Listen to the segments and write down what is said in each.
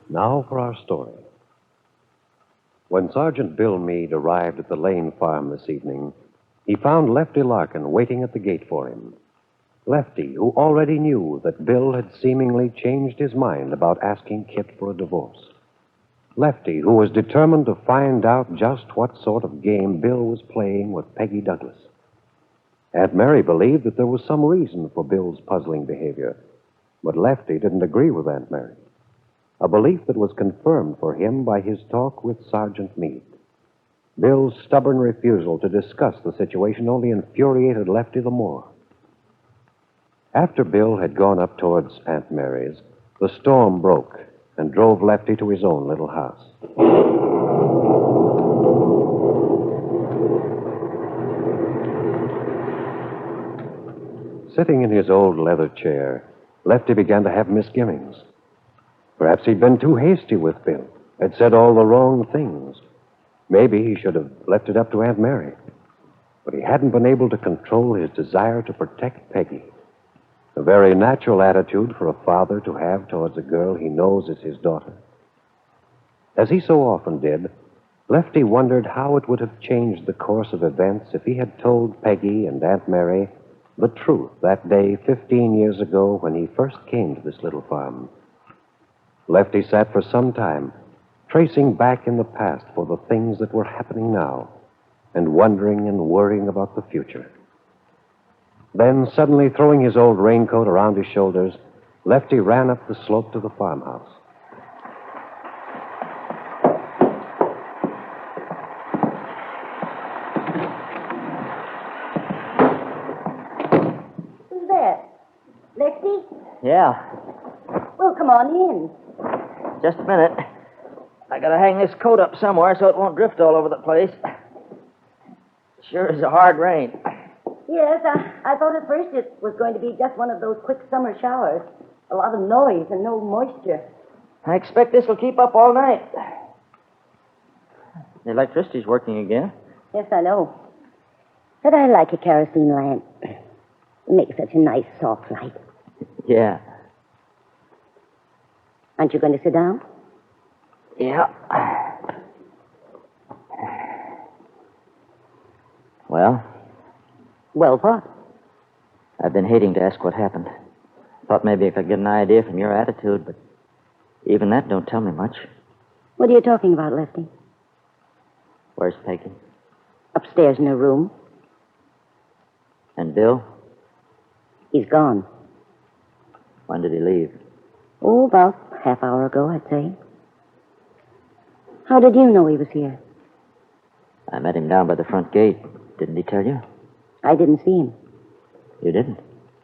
Now for our story. When Sergeant Bill Meade arrived at the Lane farm this evening, he found Lefty Larkin waiting at the gate for him. Lefty, who already knew that Bill had seemingly changed his mind about asking Kit for a divorce. Lefty, who was determined to find out just what sort of game Bill was playing with Peggy Douglas. Aunt Mary believed that there was some reason for Bill's puzzling behavior, but Lefty didn't agree with Aunt Mary, a belief that was confirmed for him by his talk with Sergeant Meade. Bill's stubborn refusal to discuss the situation only infuriated Lefty the more. After Bill had gone up towards Aunt Mary's, the storm broke and drove Lefty to his own little house. Sitting in his old leather chair, Lefty began to have misgivings. Perhaps he'd been too hasty with Bill, had said all the wrong things. Maybe he should have left it up to Aunt Mary. But he hadn't been able to control his desire to protect Peggy. A very natural attitude for a father to have towards a girl he knows is his daughter. As he so often did, Lefty wondered how it would have changed the course of events if he had told Peggy and Aunt Mary the truth that day 15 years ago when he first came to this little farm. Lefty sat for some time, tracing back in the past for the things that were happening now, and wondering and worrying about the future. Then, suddenly throwing his old raincoat around his shoulders, Lefty ran up the slope to the farmhouse. Who's there? Lefty? Yeah, Well, come on in. just a minute. I gotta hang this coat up somewhere so it won't drift all over the place. Sure is a hard rain. Yes, I thought at first it was going to be just one of those quick summer showers. A lot of noise and no moisture. I expect this will keep up all night. The electricity's working again. Yes, I know. But I like a kerosene lamp. It makes such a nice, soft light. Yeah. Aren't you going to sit down? Yeah. Well, Well, what? I've been hating to ask what happened. Thought maybe I could get an idea from your attitude, but even that don't tell me much. What are you talking about, Lefty? Where's Peggy? Upstairs in her room. And Bill? He's gone. When did he leave? Oh, about half hour ago, I'd say. How did you know he was here? I met him down by the front gate. Didn't he tell you? I didn't see him. You didn't?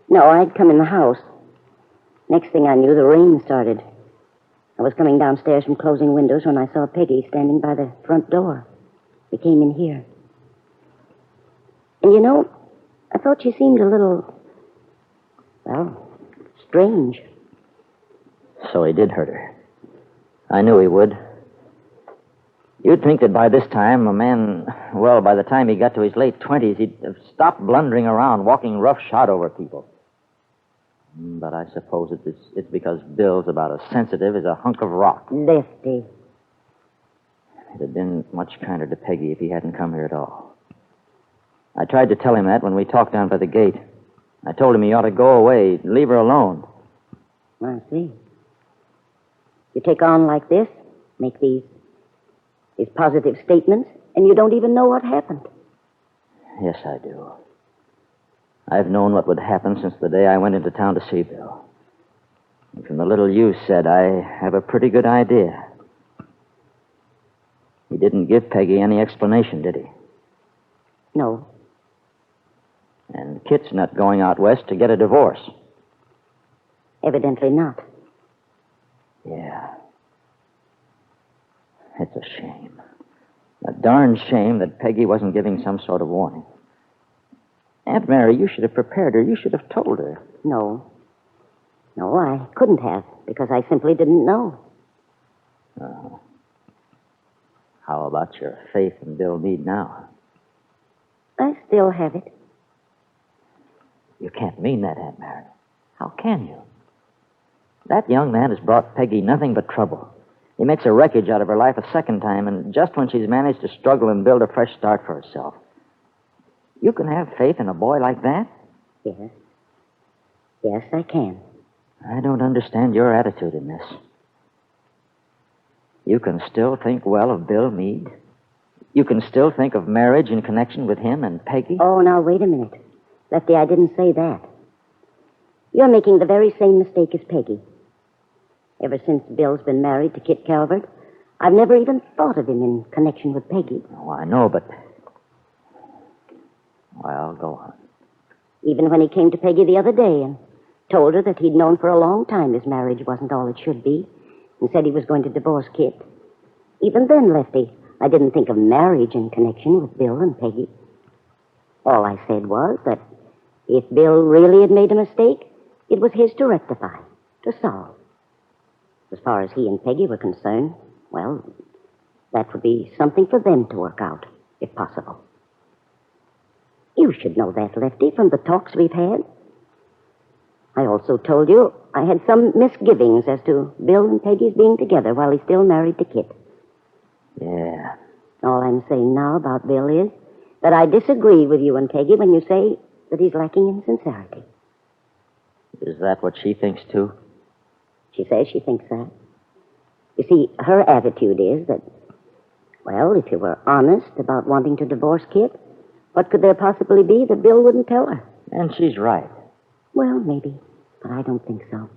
No, I'd come in the house. Next thing I knew, the rain started. I was coming downstairs from closing windows when I saw Peggy standing by the front door. We came in here. And you know, I thought she seemed a little, well, strange. So he did hurt her. I knew he would. You'd think that by this time, by the time he got to his late 20s, he'd have stopped blundering around, walking roughshod over people. But I suppose it's because Bill's about as sensitive as a hunk of rock. Lefty. It'd have been much kinder to Peggy if he hadn't come here at all. I tried to tell him that when we talked down by the gate. I told him he ought to go away, leave her alone. I see. You take on like this, make these positive statements, and you don't even know what happened. Yes, I do. I've known what would happen since the day I went into town to see Bill. And from the little you said, I have a pretty good idea. He didn't give Peggy any explanation, did he? No. And Kit's not going out west to get a divorce. Evidently not. Yeah. It's a shame. A darn shame that Peggy wasn't giving some sort of warning. Aunt Mary, you should have prepared her. You should have told her. No. No, I couldn't have, because I simply didn't know. How about your faith in Bill Meade now? I still have it. You can't mean that, Aunt Mary. How can you? That young man has brought Peggy nothing but trouble. He makes a wreckage out of her life a second time, and just when she's managed to struggle and build a fresh start for herself. You can have faith in a boy like that? Yes. Yes, I can. I don't understand your attitude in this. You can still think well of Bill Meade? You can still think of marriage in connection with him and Peggy? Oh, now, wait a minute. Lefty, I didn't say that. You're making the very same mistake as Peggy. Ever since Bill's been married to Kit Calvert, I've never even thought of him in connection with Peggy. Oh, I know, but... Well, go on. Even when he came to Peggy the other day and told her that he'd known for a long time his marriage wasn't all it should be and said he was going to divorce Kit. Even then, Lefty, I didn't think of marriage in connection with Bill and Peggy. All I said was that if Bill really had made a mistake, it was his to rectify, to solve. As far as he and Peggy were concerned, well, that would be something for them to work out, if possible. You should know that, Lefty, from the talks we've had. I also told you I had some misgivings as to Bill and Peggy's being together while he's still married to Kit. Yeah. All I'm saying now about Bill is that I disagree with you and Peggy when you say that he's lacking in sincerity. Is that what she thinks, too? She says she thinks that. You see, her attitude is that, well, if you were honest about wanting to divorce Kit, what could there possibly be that Bill wouldn't tell her? And she's right. Well, maybe, but I don't think so.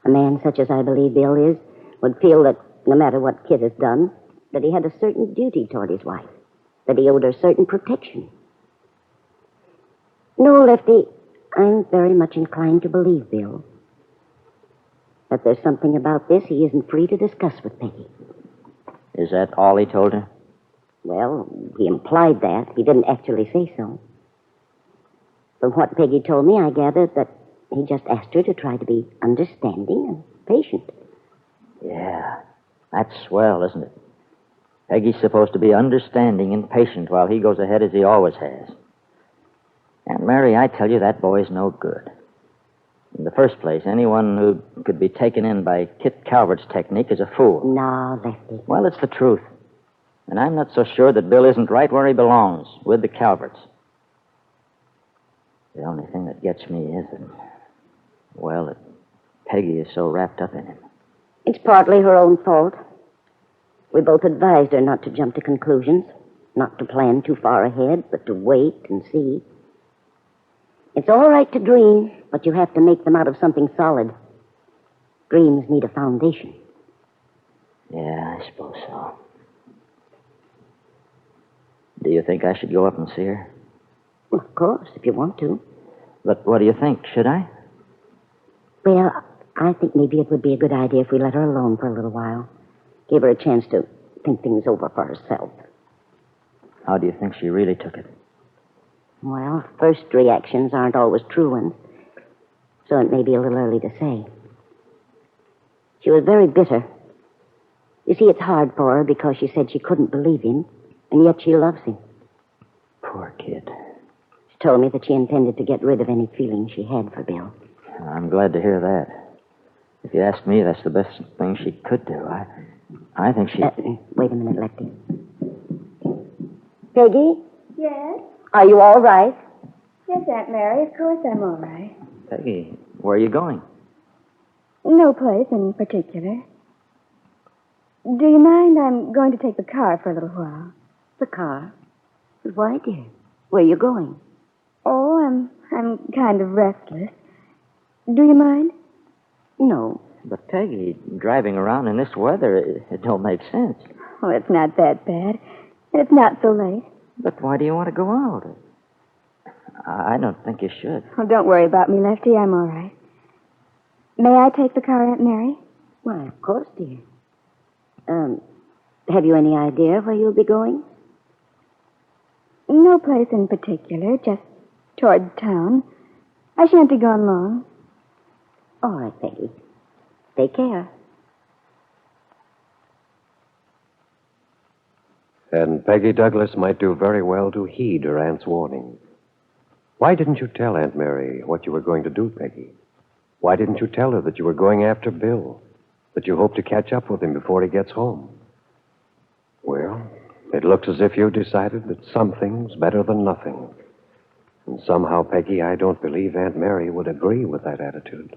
A man such as I believe Bill is would feel that no matter what Kit has done, that he had a certain duty toward his wife, that he owed her certain protection. No, Lefty, I'm very much inclined to believe Bill. That there's something about this he isn't free to discuss with Peggy. Is that all he told her? Well, he implied that. He didn't actually say so. From what Peggy told me, I gathered that he just asked her to try to be understanding and patient. Yeah, that's swell, isn't it? Peggy's supposed to be understanding and patient while he goes ahead as he always has. Aunt Mary, I tell you, that boy's no good. In the first place, anyone who could be taken in by Kit Calvert's technique is a fool. No, Lefty. Well, it's the truth. And I'm not so sure that Bill isn't right where he belongs, with the Calverts. The only thing that gets me is that, well, that Peggy is so wrapped up in him. It's partly her own fault. We both advised her not to jump to conclusions, not to plan too far ahead, but to wait and see. It's all right to dream, but you have to make them out of something solid. Dreams need a foundation. Yeah, I suppose so. Do you think I should go up and see her? Well, of course, if you want to. But what do you think? Should I? Well, I think maybe it would be a good idea if we let her alone for a little while. Give her a chance to think things over for herself. How do you think she really took it? Well, first reactions aren't always true ones, so it may be a little early to say. She was very bitter. You see, it's hard for her because she said she couldn't believe him, and yet she loves him. Poor kid. She told me that she intended to get rid of any feeling she had for Bill. I'm glad to hear that. If you ask me, that's the best thing she could do. I think she... Wait a minute, Lefty. Peggy? Yes? Are you all right? Yes, Aunt Mary, of course I'm all right. Peggy, where are you going? No place in particular. Do you mind? I'm going to take the car for a little while. The car? Why, dear? Where are you going? Oh, I'm kind of restless. Do you mind? No. But, Peggy, driving around in this weather, it don't make sense. Oh, it's not that bad. And it's not so late. But why do you want to go out? I don't think you should. Oh, don't worry about me, Lefty. I'm all right. May I take the car, Aunt Mary? Why, of course, dear. Have you any idea where you'll be going? No place in particular, just toward town. I shan't be gone long. All right, Peggy. Take care. And Peggy Douglas might do very well to heed her aunt's warning. Why didn't you tell Aunt Mary what you were going to do, Peggy? Why didn't you tell her that you were going after Bill? that you hope to catch up with him before he gets home. Well, it looks as if you decided that something's better than nothing. And somehow, Peggy, I don't believe Aunt Mary would agree with that attitude.